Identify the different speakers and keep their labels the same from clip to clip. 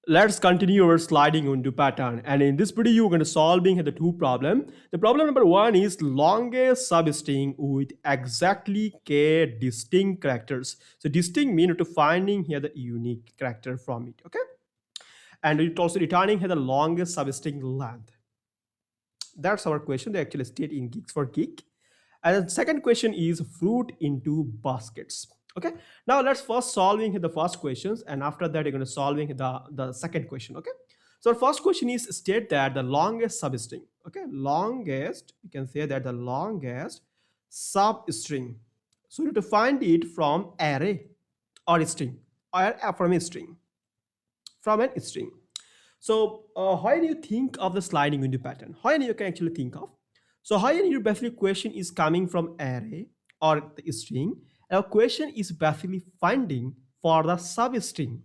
Speaker 1: Let's continue our sliding window pattern. And in this video, we're going to solving the two problem. The problem number one is longest substring with exactly k distinct characters. So distinct mean to finding here the unique character from it. Okay. And it also returning here the longest substring length. That's our question. They actually state in geeks for geek. And the second question is fruit into baskets. Okay. Now let's first solving the first questions, and after that, you're going to solving the second question. Okay. So the first question is state that the longest substring. Okay. Longest, you can say that the longest substring. So you have to find it from array or string or from a string. From a string. So how do you think of the sliding window pattern? How you can actually think of? So how your basically question is coming from array or the string. Our question is basically finding for the substring.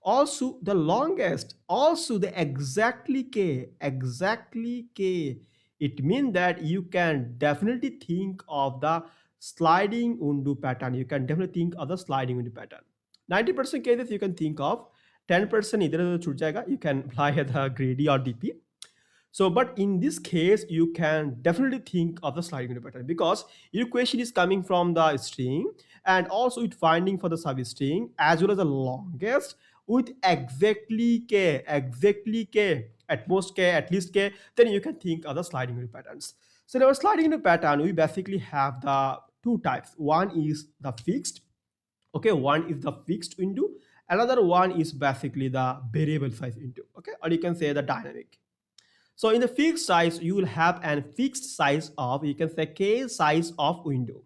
Speaker 1: Also the longest, also the exactly k. It means that you can definitely think of the sliding window pattern. You can definitely think of the sliding window pattern. 90% cases you can think of. 10% either छूट जाएगा. You can apply the greedy or DP. So, but in this case, you can definitely think of the sliding window pattern because your question is coming from the string and also it finding for the substring as well as the longest with exactly k, at most k, at least k, then you can think of the sliding window patterns. So in our sliding window pattern, we basically have the two types. One is the fixed. Okay, one is the fixed window. Another one is basically the variable size window. Okay, or you can say the dynamic. So in the fixed size, you will have an fixed size of, you can say k size of window.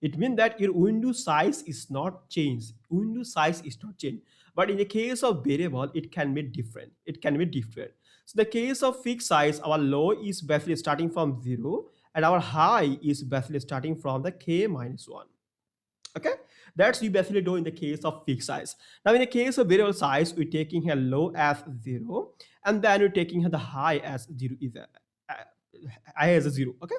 Speaker 1: It means that your window size is not changed. Window size is not changed. But in the case of variable, it can be different. It can be different. So the case of fixed size, our low is basically starting from 0 and our high is basically starting from the k minus 1. Okay, that's you basically do in the case of fixed size. Now in the case of variable size, we're taking a low as 0 and then we're taking the high as 0 is high as a 0. Okay,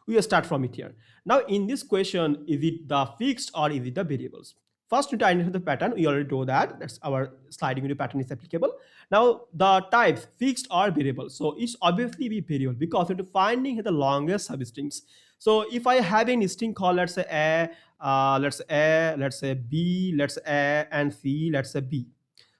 Speaker 1: we will start from it here. Now in this question, is it the fixed or is it the variables? First, to identify the pattern, we already know that. That's our sliding window pattern is applicable. Now the types, fixed or variable. So it's obviously be variable because we're finding the longest substrings. So if I have a string called, let's say let's say B, let's say A and C, let's say B.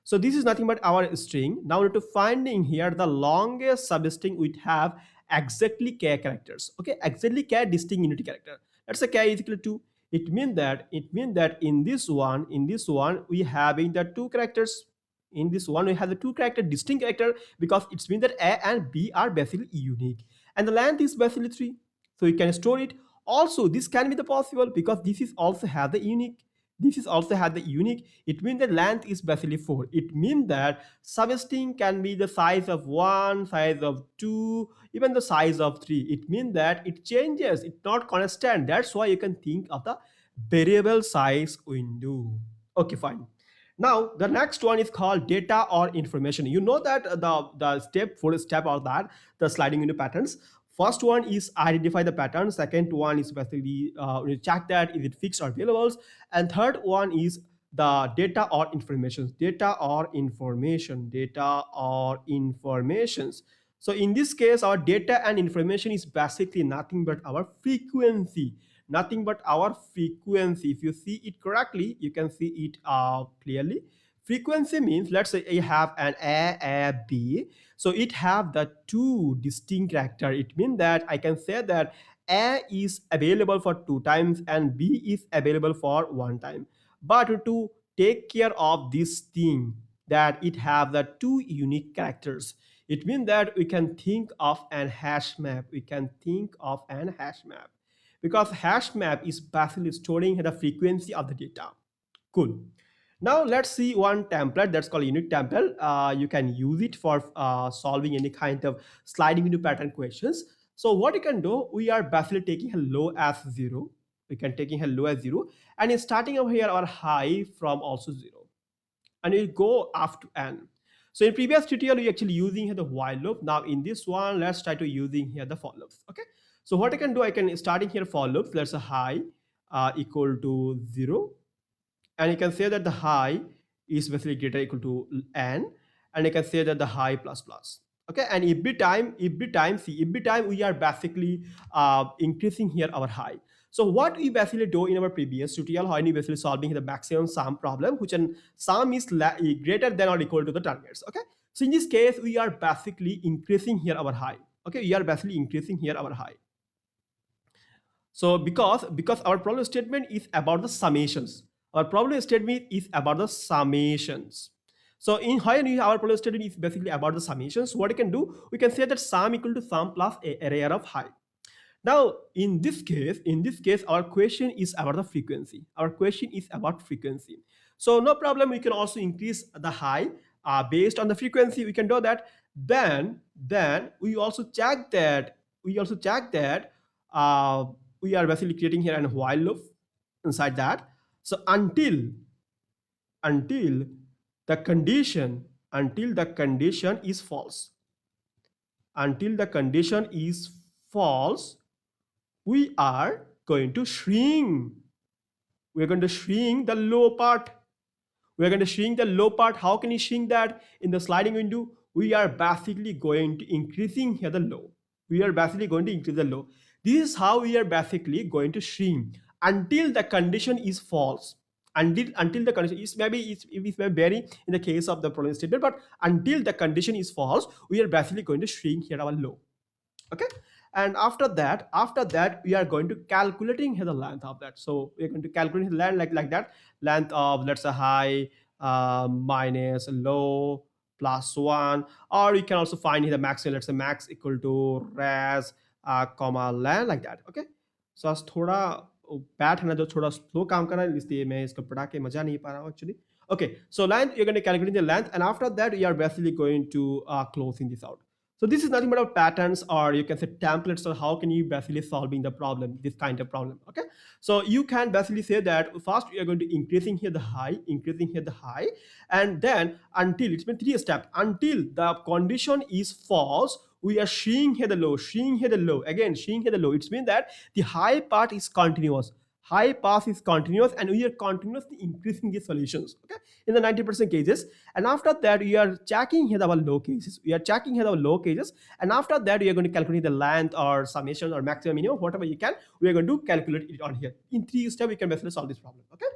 Speaker 1: So this is nothing but our string. Now we're to finding here the longest substring we have exactly k characters. Okay, exactly k distinct unity character. Let's say k is equal to. It means that in this one we having the two characters. In this one we have the two character distinct character because it's means that A and B are basically unique and the length is basically 3. So you can store it. Also this can be the possible because this is also have the unique. This is also has the unique. It means the length is basically 4. It means that substring can be the size of 1, size of 2, even the size of 3. It means that it changes. It's not constant. That's why you can think of the variable size window. Okay, fine. Now the next one is called data or information. You know that the step for step of that the sliding window patterns. First one is identify the pattern. Second one is basically you check that is it fixed or variables. And third one is the data or information. Data or information. Data or informations. So in this case, our data and information is basically nothing but our frequency. Nothing but our frequency. If you see it correctly, you can see it clearly. Frequency means, let's say you have an A, B. So it have the two distinct character. It means that I can say that A is available for 2 times and B is available for 1 time. But to take care of this thing that it have the 2 unique characters, it means that we can think of an hash map. We can think of an hash map because hash map is basically storing the frequency of the data. Cool. Now let's see one template that's called unique template. You can use it for solving any kind of sliding window pattern questions. So what you can do, we are basically taking a low as 0. We can taking a low as 0 and it's starting over here our high from also 0 and we'll go up to n. So in previous tutorial, we actually using here the while loop. Now in this one, let's try to using here the for loops. Okay. So what I can do, I can starting here for loops. Let's say high equal to 0. And you can say that the high is basically greater equal to n and you can say that the high plus plus. Okay, and every time we are basically increasing here our high. So what we basically do in our previous tutorial, how we basically solving the maximum sum problem, which an sum is greater than or equal to the targets. Okay, so in this case we are basically increasing here our high. Okay, we are basically increasing here our high. So because our problem statement is about the summations, our problem statement is about the summations. So in higher our problem statement is basically about the summations. What we can do, we can say that sum equal to sum plus a array of high. Now, in this case, our question is about the frequency. Our question is about frequency. So no problem. We can also increase the high based on the frequency. We can do that. Then we also check that. We also check that uh, we are basically creating here a while loop inside that. So until the condition is false. Until the condition is false, we are going to shrink. We're going to shrink the low part. We're going to shrink the low part. How can you shrink that? In the sliding window, we are basically going to increasing here the low. We are basically going to increase the low. This is how we are basically going to shrink until the condition is false. Until the condition is it may vary in the case of the problem statement, but until the condition is false, we are basically going to shrink here our low. Okay, and after that we are going to calculating here the length of that. So we're going to calculate the length like that, length of, let's say, high minus low plus 1, or you can also find here the maximum, let's say max equal to res comma len, like that. Okay, so आज थोड़ा bat है ना जो थोड़ा slow काम कर रहा है, इसलिए मैं इसको पढ़ा के मजा नहीं पा रहा हूँ actually. Okay, so length, you're going to calculate the length, and after that you are basically going to closing this out. So this is nothing but about patterns, or you can say templates, or how can you basically solving the problem, this kind of problem. Okay, so you can basically say that first you are going to increasing here the high, and then until, it's been 3 steps, until the condition is false, we are shrinking here the low, again shrinking here the low. It means that the high part is continuous. High pass is continuous, and we are continuously increasing the solutions. Okay, in the 90% cases, and after that we are checking here our low cases. And after that we are going to calculate the length or summation or maximum minimum, whatever you can. We are going to calculate it on here. In 3 steps we can basically solve this problem. Okay,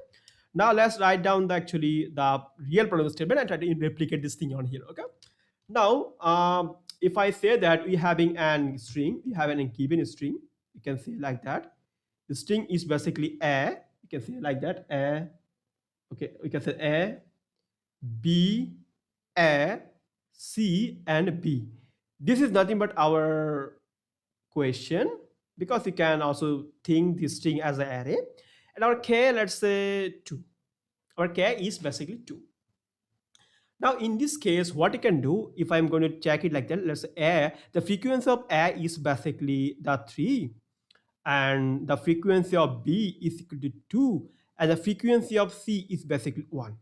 Speaker 1: now let's write down the real problem statement and try to replicate this thing on here. Okay, now if I say that we having an string, we have a given string, you can say like that. The string is basically A, you can say like that, A. Okay, we can say A, B, A, C, and B. This is nothing but our question, because you can also think this string as an array. And our K, let's say 2. Our K is basically 2. Now in this case, what you can do, if I'm going to check it like that, let's say A, the frequency of A is basically the 3, and the frequency of B is equal to 2, and the frequency of C is basically 1.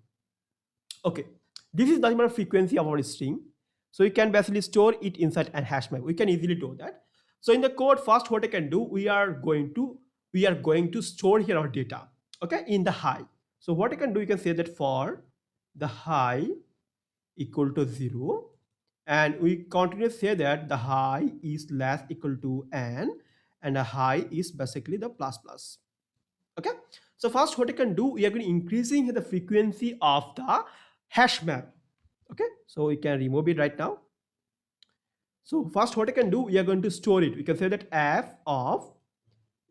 Speaker 1: Okay, this is nothing but a frequency of our string. So you can basically store it inside a hash map. We can easily do that. So in the code, first what I can do, we are going to store here our data, okay, in the high. So what I can do, you can say that for the high equal to 0, and we continue to say that the high is less equal to n, and a high is basically the plus plus. Okay, so first what I can do, we are going to increasing the frequency of the hash map. Okay, so we can remove it right now. So first what I can do, we are going to store it. We can say that f of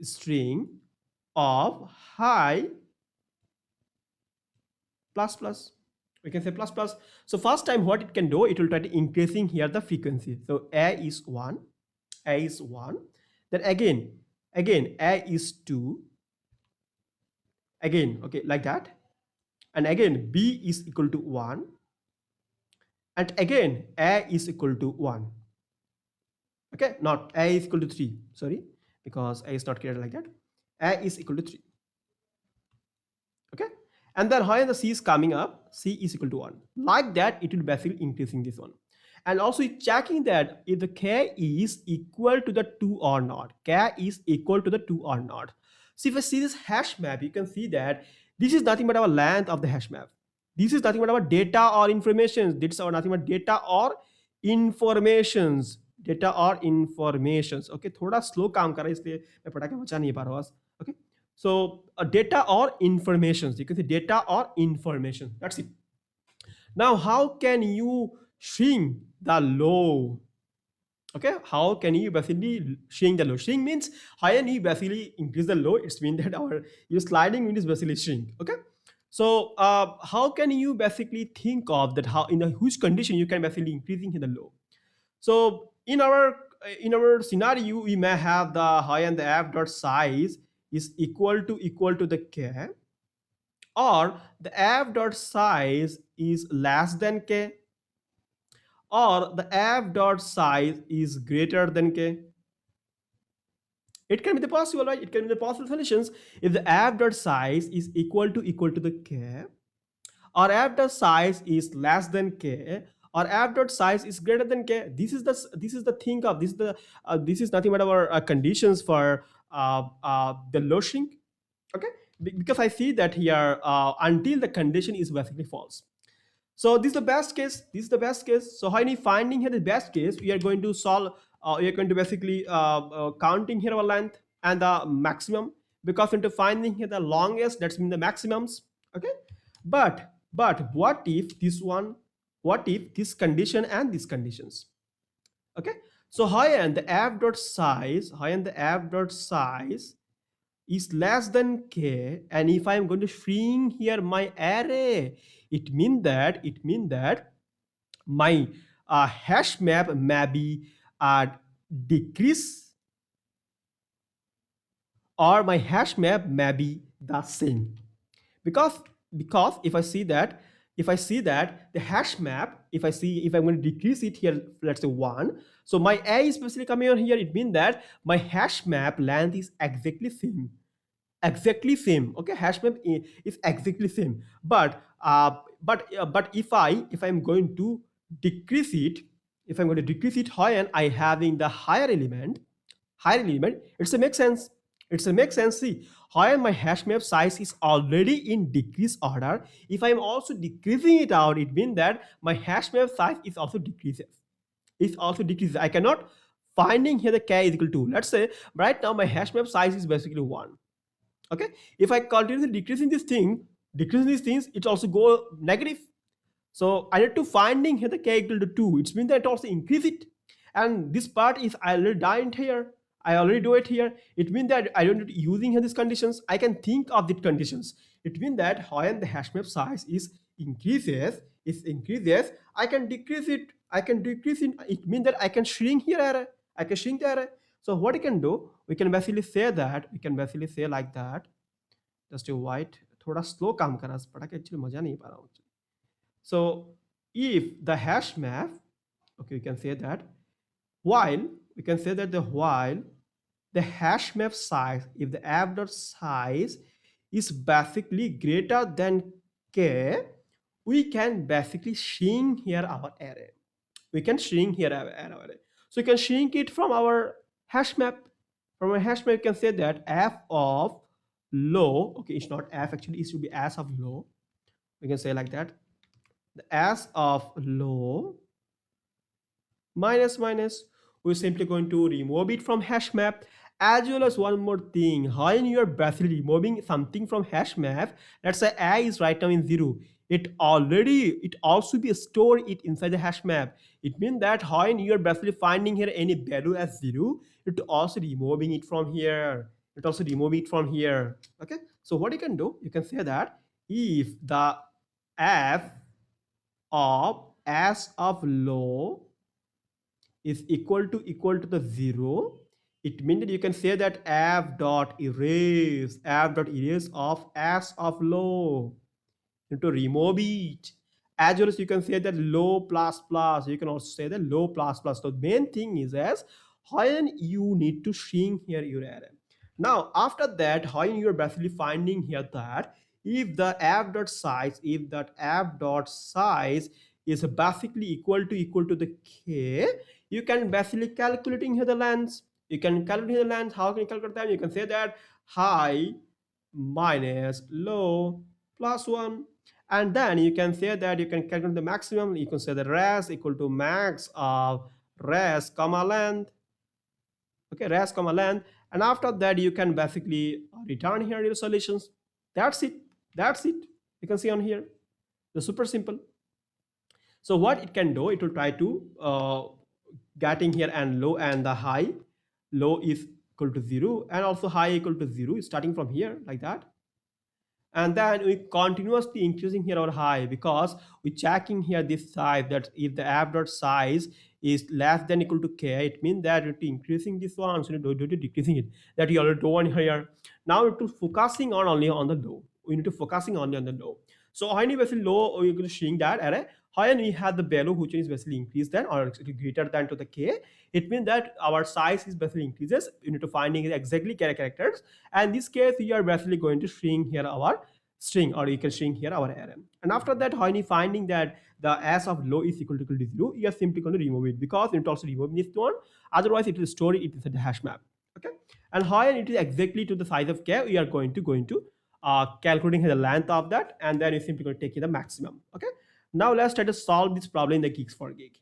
Speaker 1: string of high plus plus. We can say plus plus. So first time what it can do, it will try to increasing here the frequency. So a is 1, then again a is 2, again, okay, like that, and again b is equal to 1, and again a is equal to 1. Okay, not a is equal to 3, sorry, because a is not created like that. A is equal to 3. Okay, and then how the c is coming up, c is equal to 1, like that. It will basically increasing this one. And also checking that if the k is equal to the 2 or not. K is equal to the 2 or not. So if I see this hash map, you can see that this is nothing but our length of the hash map. This is nothing but about data or information. This is nothing but data or informations. Data or informations. Okay, थोड़ा slow काम कर रहा है इसलिए मैं पढ़ा के बचा नहीं पा रहा हूँ. Okay, so data or informations. You can say data or information. That's it. Now, how can you shrink the low? Okay, how can you basically shrink the low? Shrink means how can you basically increase the low? It's mean that our your sliding mean is basically shrink. Okay, so how can you basically think of that? How in a which condition you can basically increasing the low? So in our scenario, we may have the high and the f dot size is equal to the k, or the f dot size is less than k, or the f dot size is greater than k. It can be the possible, right? It can be the possible solutions if the f dot size is equal to the k, or f dot size is less than k, or f dot size is greater than k. This is the thing of this is nothing but our conditions for the low shrink. Okay, because I see that here until the condition is basically false. So this is the best case. This is the best case. So how finding here the best case, we are going to solve. We are going to basically counting here our length and the maximum, because into finding here the longest, that's mean the maximums. Okay, but what if this one? What if this condition and these conditions? Okay, so high and the f dot size, high and the f dot size is less than k, and if I'm going to shrink here my array, it mean that my hash map may be decrease, or my hash map may be the same, because if I see that the hash map, if I'm going to decrease it here, let's say 1, so my a is basically coming on here, it means that my hash map length is exactly same. Okay, hash map is exactly same, but if I'm going to decrease it, high, and I having the higher element, it's a make sense. See, higher my hash map size is already in decrease order. If I'm also decreasing it out, it means that my hash map size is also decreases. I cannot finding here the k is equal to, let's say right now my hash map size is basically 1. Okay, if I continue decreasing these things, it also go negative. So I need to finding here the k equal to 2. It means that also increase it. And this part is I already done here. I already do it here. It means that I don't need using here these conditions. I can think of the conditions. It means that when the hash map size increases, I can decrease it. It means that I can shrink here array. I can shrink the array. So what we can do, we can basically say like that. Just a white, थोड़ा slow काम कर रहा है, पढ़ा के actually मजा नहीं पा रहा हूँ. So if the hash map, okay, we can say that while the hash map size, if the f dot size is basically greater than k, we can basically shrink here our array. So you can shrink it from our hash map. From a hash map, you can say that f of low, okay, it's not f, actually it should be s of low. We can say like that. The s of low minus, we're simply going to remove it from hash map. As well as one more thing, when you are basically removing something from hash map, let's say a is right now in 0, it also be stored it inside the hash map. It means that when you are basically finding here any value as 0, it also removing it from here. Okay, so what you can do, you can say that if the f of s of low is equal to the 0, it means that you can say that f dot erase of s of low, to remove it. As well as you can say that low plus plus, you can also say that low plus plus. So the main thing is as when you need to shrink here your array. Now after that, when you're basically finding here that if the f dot size is basically equal to the k, you can basically calculating here the lengths. How can you calculate them? You can say that high minus low plus 1. And then you can say that you can calculate the maximum. You can say the res equal to max of res comma length. Okay, res comma length. And after that, you can basically return here your solutions. That's it. That's it. You can see on here. The super simple. So what it can do, it will try to getting here and low and the high. Low is equal to 0 and also high equal to 0, starting from here like that. And then we continuously increasing here our high, because we checking here this size, that if the f dot size is less than equal to k, it means that you're increasing this one, so you're decreasing it, that you already do here. Now we're focusing on only on the low. We need to focusing only on the low. So how many basically low we're going to seeing that array, how we have the value which is basically increased than or greater than to the k, it means that our size is basically increases. You need to finding exactly characters, and in this case we are basically going to shrink here our string, or you can shrink here our array. And after that, how you finding that the s of low is equal to 0, you are simply going to remove it, because it also remove this one, otherwise it will store it in the hash map. Okay, and how it is exactly to the size of k, we are going to calculating the length of that, and then you simply going to take the maximum. Okay, now let's try to solve this problem in the geeks for gig.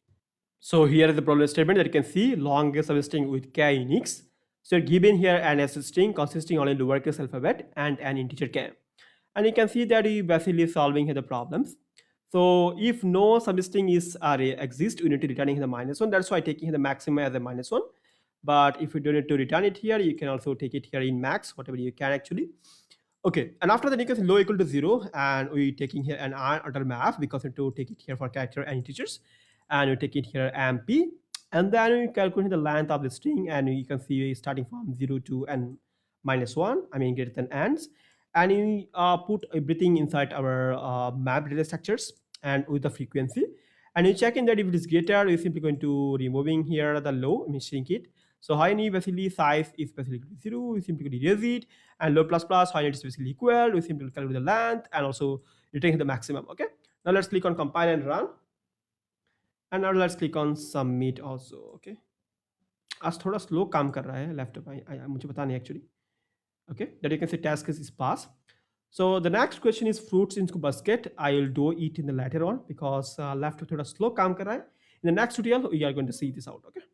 Speaker 1: So here is the problem statement that you can see, longest substring with k in x. So you're given here an s string consisting only lowercase alphabet and an integer k. And you can see that you basically solving here the problems. So if no substring is array exists, you need to return here the -1. That's why taking here the maximum as a -1. But if you don't need to return it here, you can also take it here in max, whatever you can actually. Okay, and after that you can see low equal to 0, and we taking here an utter math, because we need to take it here for character and integers, and we take it here mp, and then we calculate the length of the string, and you can see starting from 0 to and -1, I mean greater than ends, and we put everything inside our map data structures and with the frequency, and you checking that if it is greater, we're simply going to removing here the low, I mean shrink it. So high need basically size is basically 0, we simply erase it, and low plus plus high need is basically equal, we simply calculate the length and also retain the maximum. Okay, now let's click on compile and run, and now let's click on submit also. Okay, आज थोड़ा slow काम कर रहा है laptop, मुझे पता नहीं actually. Okay, that you can say task is pass. So the next question is fruits into basket. I will do it in the later on, because left थोड़ा slow काम कर रहा है. In the next tutorial we are going to see this out. Okay.